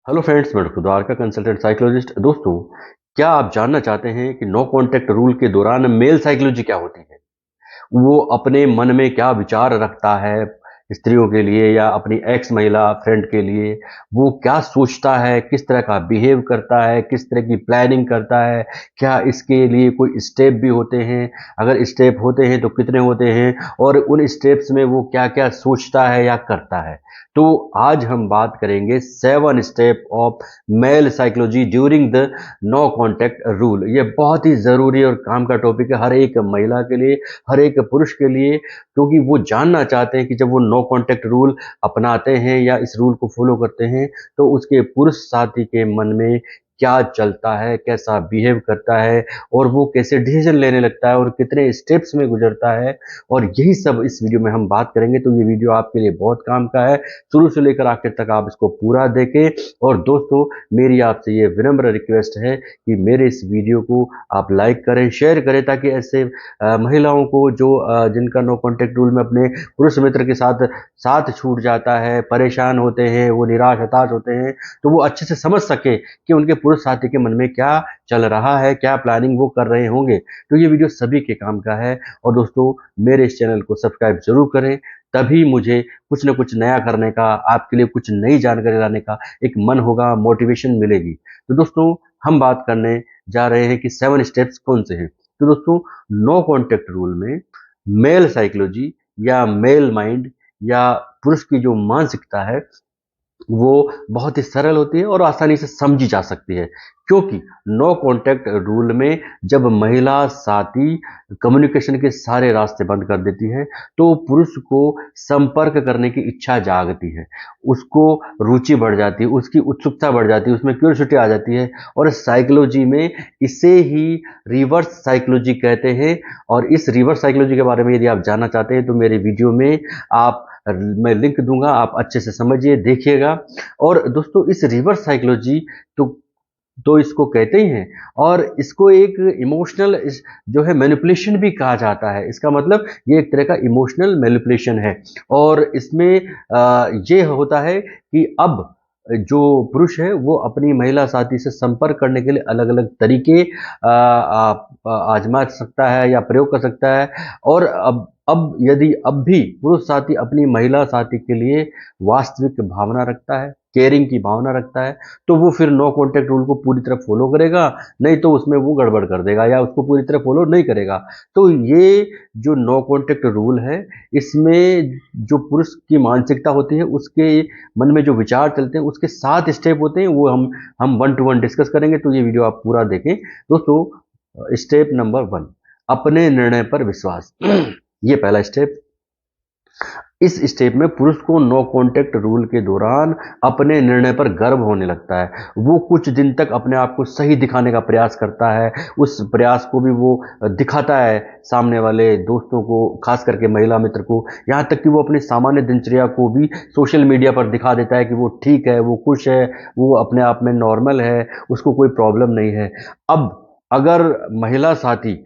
Hello friends, मैं doctor Dwarka consultant psychologist. दोस्तों, क्या आप जानना चाहते हैं कि नो कांटेक्ट रूल के दौरान मेल साइकोलॉजी क्या होती है? वो अपने मन में क्या विचार रखता है स्त्रियों के लिए या अपनी एक्स महिला फ्रेंड के लिए? वो क्या सोचता है, किस तरह का बिहेव करता है, किस तरह की प्लानिंग करता है? क्या इसके लिए कोई स्टेप भी होते हैं? अगर स्टेप होते हैं तो कितने होते हैं? और उन स्टेप्स में वो क्या क्या सोचता है या करता है? तो आज हम बात करेंगे 7 step of male psychology during the no contact rule. ये बहुत ही ज़रूरी और काम का टॉपिक है हर एक महिला के लिए, हर एक पुरुष के लिए, क्योंकि वो जानना चाहते हैं कि जब वो नो कांटेक्ट रूल अपनाते हैं या इस रूल को फॉलो करते हैं तो उसके पुरुष साथी के मन में क्या चलता है, कैसा बिहेव करता है और वो कैसे डिसीजन लेने लगता है और कितने स्टेप्स में गुजरता है। और यही सब इस वीडियो में हम बात करेंगे, तो ये वीडियो आपके लिए बहुत काम का है। शुरू से लेकर आखिर तक आप इसको पूरा देखें। और दोस्तों, मेरी आपसे ये विनम्र रिक्वेस्ट है कि मेरे इस वीडियो को आप लाइक करें, शेयर करें, ताकि ऐसे महिलाओं को जो जिनका नो कांटेक्ट रूल में अपने पुरुष मित्र के साथ साथ छूट जाता है, परेशान होते हैं, वो निराश हताश होते हैं, तो वो अच्छे से समझ सके कि उनके पुरुष साथी के मन में क्या चल रहा है, क्या प्लानिंग वो कर रहे होंगे। तो ये वीडियो सभी के काम का है। और दोस्तों, मेरे इस चैनल को सब्सक्राइब जरूर करें, तभी मुझे कुछ न कुछ नया करने का, आपके लिए कुछ नई जानकारी लाने का एक मन होगा, मोटिवेशन मिलेगी। तो दोस्तों, हम बात करने जा रहे हैं कि 7 स्टेप्स कौन से हैं। तो दोस्तों, नो कांटेक्ट रूल में मेल साइकोलॉजी या मेल माइंड या पुरुष की जो मानसिकता है वो बहुत ही सरल होती है और आसानी से समझी जा सकती है। क्योंकि नो कांटेक्ट रूल में जब महिला साथी कम्युनिकेशन के सारे रास्ते बंद कर देती है तो पुरुष को संपर्क करने की इच्छा जागती है, उसको रुचि बढ़ जाती है, उसकी उत्सुकता बढ़ जाती है, उसमें क्यूरियोसिटी आ जाती है। और साइकोलॉजी में इसे ही रिवर्स साइकोलॉजी कहते हैं। और इस रिवर्स साइकोलॉजी के बारे में यदि आप जानना चाहते हैं तो मेरे वीडियो में आप मैं लिंक दूंगा, आप अच्छे से समझिए, देखिएगा। और दोस्तों, इस रिवर्स साइकोलॉजी तो इसको कहते ही हैं। और इसको एक इमोशनल जो है मैनिपुलेशन भी कहा जाता है। इसका मतलब ये एक तरह का इमोशनल मैनिपुलेशन है। और इसमें ये होता है कि अब जो पुरुष है वो अपनी महिला साथी से संपर्क करने के लिए अलग अलग तरीके आजमा सकता है या प्रयोग कर सकता है। और अब यदि अब भी पुरुष साथी अपनी महिला साथी के लिए वास्तविक भावना रखता है, केयरिंग की भावना रखता है, तो वो फिर नो कांटेक्ट रूल को पूरी तरह फॉलो करेगा, नहीं तो उसमें वो गड़बड़ कर देगा या उसको पूरी तरह फॉलो नहीं करेगा। तो ये जो नो कांटेक्ट रूल है, इसमें जो पुरुष की मानसिकता होती है, उसके मन में जो विचार चलते हैं, उसके 7 स्टेप होते हैं। वो हम 1 to 1 डिस्कस करेंगे, तो ये वीडियो आप पूरा देखें। दोस्तों, स्टेप नंबर 1, अपने निर्णय पर विश्वास। ये पहला स्टेप। इस स्टेप में पुरुष को नो कांटेक्ट रूल के दौरान अपने निर्णय पर गर्व होने लगता है। वो कुछ दिन तक अपने आप को सही दिखाने का प्रयास करता है, उस प्रयास को भी वो दिखाता है सामने वाले दोस्तों को, खास करके महिला मित्र को। यहाँ तक कि वो अपनी सामान्य दिनचर्या को भी सोशल मीडिया पर दिखा देता है कि वो ठीक है, वो खुश है, वो अपने आप में नॉर्मल है, उसको कोई प्रॉब्लम नहीं है। अब अगर महिला साथी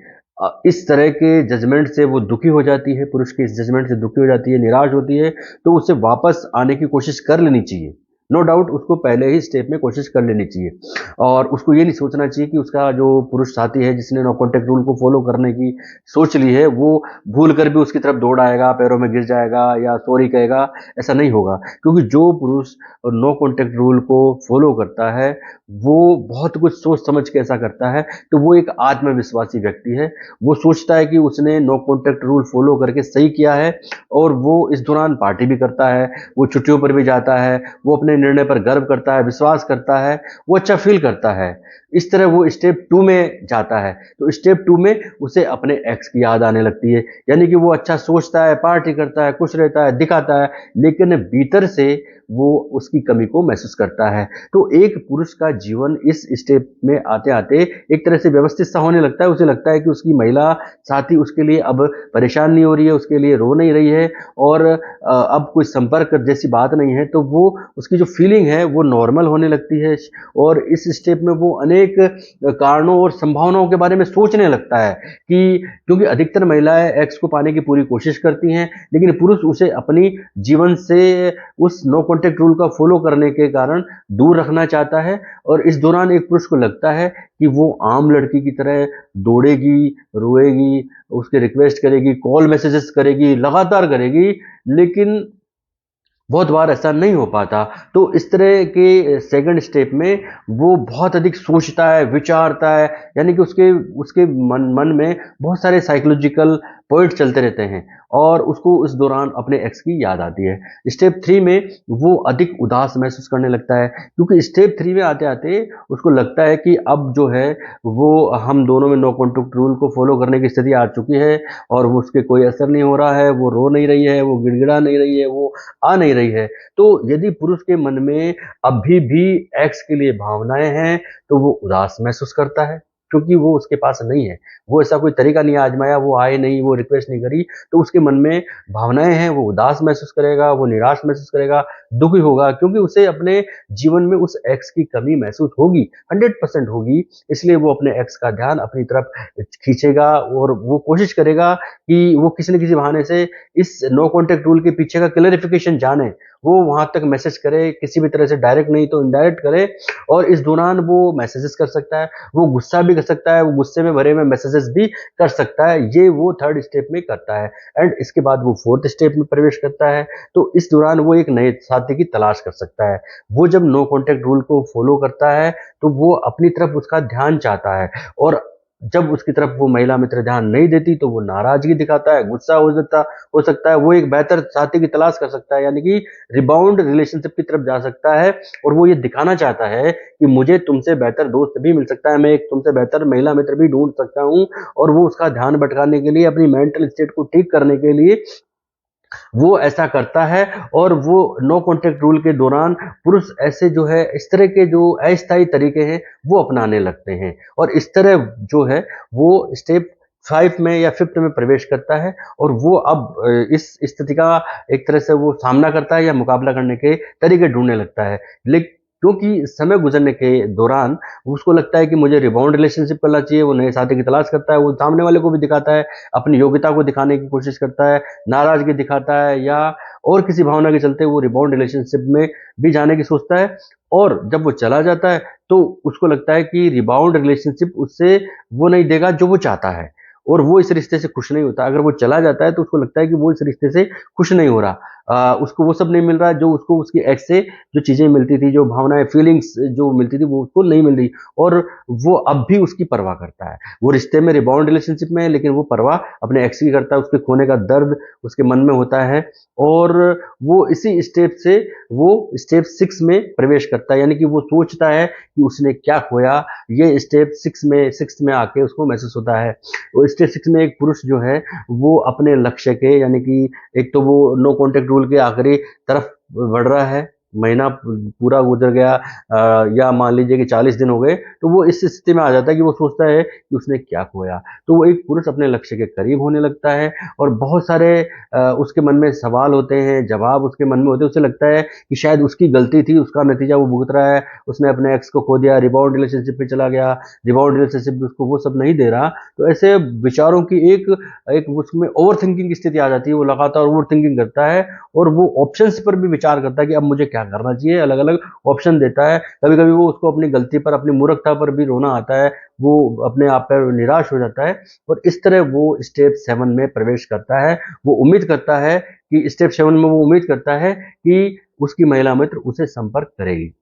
इस तरह के जजमेंट से वो दुखी हो जाती है, पुरुष के इस जजमेंट से दुखी हो जाती है, निराश होती है, तो उसे वापस आने की कोशिश कर लेनी चाहिए। नो डाउट उसको पहले ही स्टेप में कोशिश कर लेनी चाहिए। और उसको ये नहीं सोचना चाहिए कि उसका जो पुरुष साथी है जिसने नो कांटेक्ट रूल को फॉलो करने की सोच ली है, वो भूल कर भी उसकी तरफ दौड़ आएगा, पैरों में गिर जाएगा या सॉरी कहेगा। ऐसा नहीं होगा, क्योंकि जो पुरुष नो कांटेक्ट रूल को फॉलो करता है वो बहुत कुछ सोच समझ के ऐसा करता है। तो वो एक आत्मविश्वासी व्यक्ति है। वो सोचता है कि उसने नो कांटेक्ट रूल फॉलो करके सही किया है। और वो इस दौरान पार्टी भी करता है, वो छुट्टियों पर भी जाता है, वो अपने निर्णय पर गर्व करता है, विश्वास करता है, वो अच्छा फील करता है। इस तरह वो स्टेप 2 में जाता है। तो स्टेप 2 में उसे अपने एक्स की याद आने लगती है। यानी कि वो अच्छा सोचता है, पार्टी करता है, खुश रहता है, दिखाता है, लेकिन भीतर से वो उसकी कमी को महसूस करता है। तो एक पुरुष का जीवन इस स्टेप में आते आते एक तरह से व्यवस्थित सा होने लगता है। उसे लगता है कि उसकी महिला साथी उसके लिए अब परेशान नहीं हो रही है, उसके लिए रो नहीं रही है, और अब कोई संपर्क जैसी बात नहीं है। तो वो उसकी जो फीलिंग है वो नॉर्मल होने लगती है। और इस स्टेप में वो अनेक अनेक कारणों और संभावनाओं के बारे में सोचने लगता है कि क्योंकि अधिकतर महिलाएं एक्स को पाने की पूरी कोशिश करती हैं, लेकिन पुरुष उसे अपनी जीवन से उस नो कॉन्टेक्ट रूल का फॉलो करने के कारण दूर रखना चाहता है। और इस दौरान एक पुरुष को लगता है कि वो आम लड़की की तरह दौड़ेगी, रोएगी, उसके रिक्वेस्ट करेगी, कॉल मैसेजेस करेगी, लगातार करेगी, लेकिन बहुत बार ऐसा नहीं हो पाता। तो इस तरह के सेकंड स्टेप में वो बहुत अधिक सोचता है, विचारता है, यानी कि उसके उसके मन में बहुत सारे साइकोलॉजिकल पॉइंट चलते रहते हैं और उसको इस दौरान अपने एक्स की याद आती है। स्टेप 3 में वो अधिक उदास महसूस करने लगता है, क्योंकि स्टेप 3 में आते-आते उसको लगता है कि अब जो है वो हम दोनों में नो कॉन्टैक्ट रूल को फॉलो करने की स्थिति आ चुकी है और वो उसके कोई असर नहीं हो रहा है, वो रो नहीं रही है, वो गिड़गिड़ा नहीं रही है, वो आ नहीं रही है। तो यदि पुरुष के मन में अभी भी एक्स के लिए भावनाएं हैं, तो वो उदास महसूस करता है, क्योंकि वो उसके पास नहीं है। वो ऐसा कोई तरीका नहीं आजमाया, वो आए नहीं, वो रिक्वेस्ट नहीं करी, तो उसके मन में भावनाएं हैं, वो उदास महसूस करेगा, वो निराश महसूस करेगा, दुखी होगा, क्योंकि उसे अपने जीवन में उस एक्स की कमी महसूस होगी, 100% होगी। इसलिए वो अपने एक्स का ध्यान अपनी तरफ खींचेगा और वो कोशिश करेगा कि वो किसी न किसी बहाने से इस नो कॉन्टैक्ट रूल के पीछे का क्लैरिफिकेशन जाने, वो वहां तक मैसेज करे, किसी भी तरह से डायरेक्ट नहीं तो इनडायरेक्ट करे। और इस दौरान वो मैसेजेस कर सकता है, वो गुस्सा भी कर सकता है, वो गुस्से में भरे हुए मैसेजेस भी कर सकता है। ये वो थर्ड स्टेप में करता है एंड इसके बाद वो फोर्थ स्टेप में प्रवेश करता है। तो इस दौरान वो एक नए साथी की तलाश कर सकता है। वो जब नो कॉन्टैक्ट रूल को फॉलो करता है तो वो अपनी तरफ उसका ध्यान चाहता है, और जब उसकी तरफ वो महिला मित्र ध्यान नहीं देती तो वो नाराजगी दिखाता है, गुस्सा हो सकता है, वो एक बेहतर साथी की तलाश कर सकता है, यानी कि रिबाउंड रिलेशनशिप की तरफ जा सकता है। और वो ये दिखाना चाहता है कि मुझे तुमसे बेहतर दोस्त भी मिल सकता है, मैं एक तुमसे बेहतर महिला मित्र भी ढूंढ सकता हूँ। और वो उसका ध्यान भटकाने के लिए, अपनी मेंटल स्टेट को ठीक करने के लिए वो ऐसा करता है। और वो नो कॉन्टैक्ट रूल के दौरान पुरुष ऐसे जो है, इस तरह के जो अस्थायी तरीके हैं वो अपनाने लगते हैं, और इस तरह जो है वो स्टेप 5 में या 5th में प्रवेश करता है। और वो अब इस स्थिति का एक तरह से वो सामना करता है या मुकाबला करने के तरीके ढूंढने लगता है। लेकिन क्योंकि समय गुजरने के दौरान उसको लगता है कि मुझे रिबाउंड रिलेशनशिप करना चाहिए, वो नए साथी की तलाश करता है, वो सामने वाले को भी दिखाता है, अपनी योग्यता को दिखाने की कोशिश करता है, नाराजगी दिखाता है, या और किसी भावना के चलते वो रिबाउंड रिलेशनशिप में भी जाने की सोचता है। और जब वो चला जाता है तो उसको लगता है कि रिबाउंड रिलेशनशिप उससे वो नहीं देगा जो वो चाहता है, और वो इस रिश्ते से खुश नहीं होता। अगर वो चला जाता है तो उसको लगता है कि वो इस रिश्ते से खुश नहीं हो रहा, उसको वो सब नहीं मिल रहा जो उसको उसकी एक्स से जो चीजें मिलती थी, जो भावनाएं, फीलिंग्स जो मिलती थी, वो उसको नहीं मिल रही। और वो अब भी उसकी परवाह करता है, वो रिश्ते में रिबाउंड रिलेशनशिप में है, लेकिन वो परवाह अपने एक्स की करता है, उसके खोने का दर्द उसके मन में होता है। और वो इसी स्टेप से वो स्टेप 6 में प्रवेश करता है, यानी कि वो सोचता है कि उसने क्या खोया। ये स्टेप 6 में आके उसको महसूस होता है। और स्टेप 6 में एक पुरुष जो है वो अपने लक्ष्य के, यानी कि एक तो वो नो कॉन्टैक्ट रूल के आखिरी तरफ बढ़ रहा है, महीना पूरा गुजर गया, या मान लीजिए कि 40 दिन हो गए, तो वो इस स्थिति में आ जाता है कि वो सोचता है कि उसने क्या खोया। तो वो एक पुरुष अपने लक्ष्य के करीब होने लगता है, और बहुत सारे उसके मन में सवाल होते हैं, जवाब उसके मन में होते हैं। उसे लगता है कि शायद उसकी गलती थी, उसका नतीजा वो भुगत रहा है, उसने अपने एक्स को खो दिया, रिबाउंड रिलेशनशिप में चला गया, रिबाउंड रिलेशनशिप में उसको वो सब नहीं दे रहा। तो ऐसे विचारों की एक एक उसमें ओवर थिंकिंग की स्थिति आ जाती है, वो लगातार ओवर थिंकिंग करता है, और वो ऑप्शंस पर भी विचार करता है कि अब मुझे क्या करना चाहिए, अलग अलग ऑप्शन देता है। कभी कभी वो उसको अपनी गलती पर, अपनी मूर्खता पर भी रोना आता है, वो अपने आप पर निराश हो जाता है। और इस तरह वो स्टेप 7 में प्रवेश करता है। वो उम्मीद करता है कि स्टेप 7 में वो उम्मीद करता है कि उसकी महिला मित्र उसे संपर्क करेगी।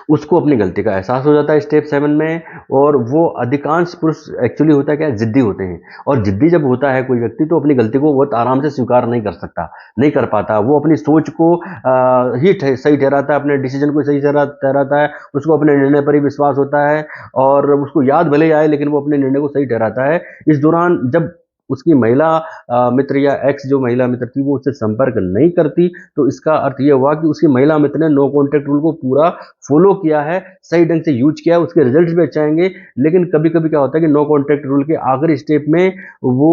उसको अपनी गलती का एहसास हो जाता है स्टेप 7 में। और वो अधिकांश पुरुष एक्चुअली होता है क्या, जिद्दी होते हैं, और जिद्दी जब होता है कोई व्यक्ति तो अपनी गलती को बहुत आराम से स्वीकार नहीं कर सकता, नहीं कर पाता। वो अपनी सोच को सही ठहराता है, अपने डिसीजन को सही ठहराता है, उसको अपने निर्णय पर ही विश्वास होता है, और उसको याद भले ही आए लेकिन वो अपने निर्णय को सही ठहराता है। इस दौरान जब उसकी महिला मित्र या एक्स जो महिला मित्र थी वो उससे संपर्क नहीं करती, तो इसका अर्थ यह हुआ कि उसकी महिला मित्र ने नो कॉन्टैक्ट रूल को पूरा फॉलो किया है, सही ढंग से यूज किया है, उसके रिजल्ट्स भी अच्छे आएंगे। लेकिन कभी कभी क्या होता है कि नो कॉन्टैक्ट रूल के आखिरी स्टेप में वो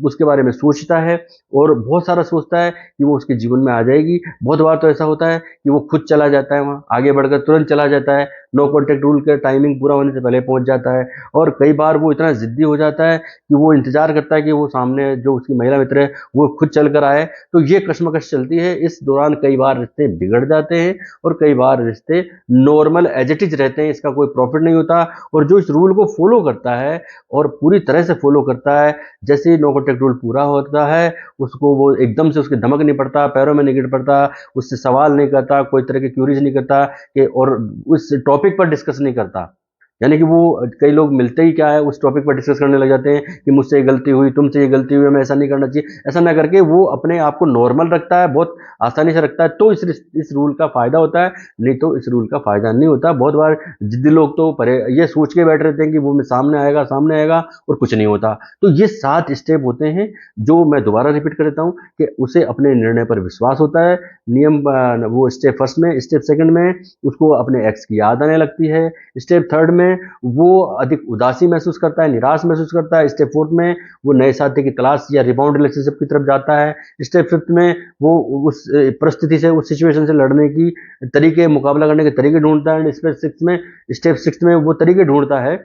उसके बारे में सोचता है, और बहुत सारा सोचता है कि वो उसके जीवन में आ जाएगी। बहुत बार तो ऐसा होता है कि वो खुद चला जाता है, वहाँ आगे बढ़कर तुरंत चला जाता है, नो कॉन्टैक्ट रूल का टाइमिंग पूरा होने से पहले पहुंच जाता है। और कई बार वो इतना ज़िद्दी हो जाता है कि वो इंतज़ार करता है कि वो सामने जो उसकी महिला मित्र है वो खुद चल कर आए। तो ये कशमकश चलती है। इस दौरान कई बार रिश्ते बिगड़ जाते हैं और कई बार रिश्ते नॉर्मल एज इट इज़ रहते हैं, इसका कोई प्रॉफिट नहीं होता। और जो इस रूल को फॉलो करता है और पूरी तरह से फॉलो करता है, जैसे ही नो कॉन्टैक्ट रूल पूरा होता है उसको वो एकदम से उसके धमक नहीं पड़ता, पैरों में नहीं गिर पड़ता, उससे सवाल नहीं करता, कोई तरह की क्यूरीज नहीं करता कि और उस टॉपिक पर डिस्कस नहीं करता। यानी कि वो कई लोग मिलते ही क्या है उस टॉपिक पर डिस्कस करने लग जाते हैं कि मुझसे ये गलती हुई, तुमसे ये गलती हुई, हमें ऐसा नहीं करना चाहिए। ऐसा ना करके वो अपने आप को नॉर्मल रखता है, बहुत आसानी से रखता है। तो इस रूल का फायदा होता है, नहीं तो इस रूल का फायदा नहीं होता। बहुत बार जिद्दी लोग तो परे ये सोच के बैठ रहते हैं कि वो मैं सामने आएगा और कुछ नहीं होता। तो ये 7 स्टेप होते हैं जो मैं दोबारा रिपीट कर देता हूँ कि उसे अपने निर्णय पर विश्वास होता है। नियम वो स्टेप फर्स्ट में, स्टेप सेकंड में उसको अपने एक्स की याद आने लगती है, स्टेप थर्ड में वो अधिक उदासी महसूस करता है, निराश महसूस करता है, स्टेप फोर्थ में वो नए साथी की तलाश या रिबाउंड रिलेशनशिप की तरफ जाता है, स्टेप फिफ्थ में वो उस परिस्थिति से, उस सिचुएशन से लड़ने की तरीके, मुकाबला करने के तरीके ढूंढता है। स्टेप सिक्स में वो तरीके ढूंढता है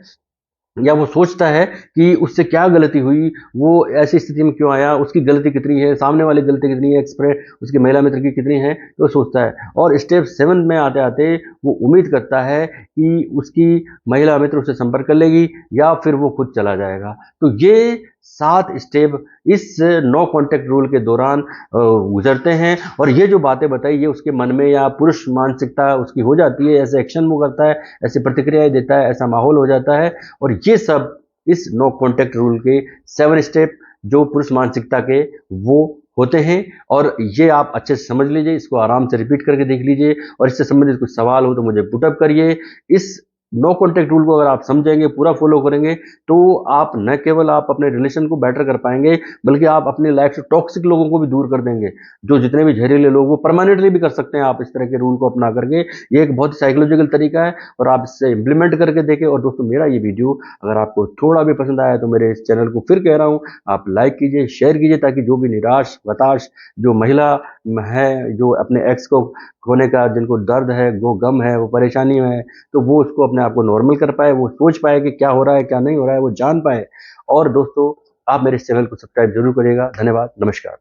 या वो सोचता है कि उससे क्या गलती हुई, वो ऐसी स्थिति में क्यों आया, उसकी गलती कितनी है, सामने वाली गलती कितनी है, एक्सप्रेस उसकी महिला मित्र की कितनी है, तो सोचता है। और स्टेप 7 में आते आते वो उम्मीद करता है कि उसकी महिला मित्र उससे संपर्क कर लेगी या फिर वो खुद चला जाएगा। तो ये 7 स्टेप इस नो कॉन्टैक्ट रूल के दौरान गुजरते हैं। और ये जो बातें बताई ये उसके मन में या पुरुष मानसिकता उसकी हो जाती है, ऐसे एक्शन वो करता है, ऐसी प्रतिक्रियाएं देता है, ऐसा माहौल हो जाता है। और ये सब इस नो कॉन्टैक्ट रूल के 7 स्टेप जो पुरुष मानसिकता के वो होते हैं। और ये आप अच्छे से समझ लीजिए, इसको आराम से रिपीट करके देख लीजिए और इससे संबंधित कुछ सवाल हो तो मुझे पुटअप करिए। इस नो कॉन्टैक्ट रूल को अगर आप समझेंगे, पूरा फॉलो करेंगे, तो आप न केवल आप अपने रिलेशन को बेटर कर पाएंगे बल्कि आप अपनी लाइफ से टॉक्सिक लोगों को भी दूर कर देंगे। जो जितने भी जहरीले लोग वो परमानेंटली भी कर सकते हैं आप इस तरह के रूल को अपना करके। ये एक बहुत ही साइकोलॉजिकल तरीका है और आप इससे इम्प्लीमेंट करके देखें। और दोस्तों मेरा ये वीडियो अगर आपको थोड़ा भी पसंद आया तो मेरे इस चैनल को फिर कह रहा हूँ आप लाइक कीजिए, शेयर कीजिए, ताकि जो भी निराश हताश जो महिला है, जो अपने एक्स को खोने का जिनको दर्द है, वो गम है, वो परेशानी है, तो वो उसको अपने आप को नॉर्मल कर पाए, वो सोच पाए कि क्या हो रहा है क्या नहीं हो रहा है, वो जान पाए। और दोस्तों आप मेरे इस चैनल को सब्सक्राइब जरूर करिएगा। धन्यवाद, नमस्कार।